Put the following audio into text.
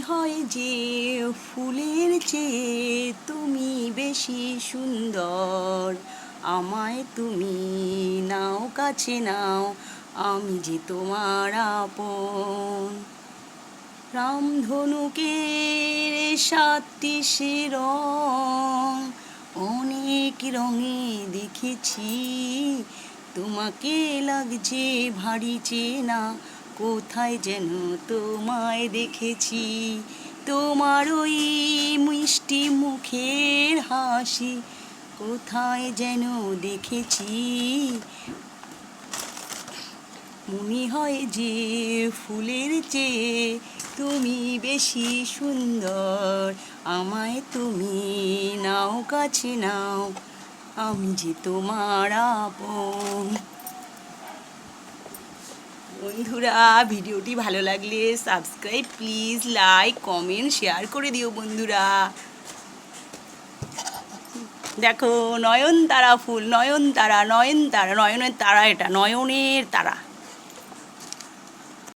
হয় যে ফুলের চেয়ে তুমি বেশি সুন্দর। আমায় তুমি নাও কাছে নাও, আমি যে তোমার আপন। রামধনুকের 7টি সে রং, অনেক রঙে দেখেছি। তোমাকে লাগছে ভারী চেনা, কোথায় যেন তোমায় দেখেছি। তোমার ওই মিষ্টি মুখের হাসি কোথায় যেন দেখেছি। মনে হয় যে ফুলের চেয়ে তুমি বেশি সুন্দর। আমায় তুমি নাও কাছে নাও, আমি যে তোমার আপন। বন্ধুরা, ভিডিওটি ভালো লাগলে subscribe please, like comment share করে দিও বন্ধুরা। দেখো নয়নতারা ফুল, নয়নতারা, নয়নতারা, নয়নের তারা, এটা নয়নের তারা।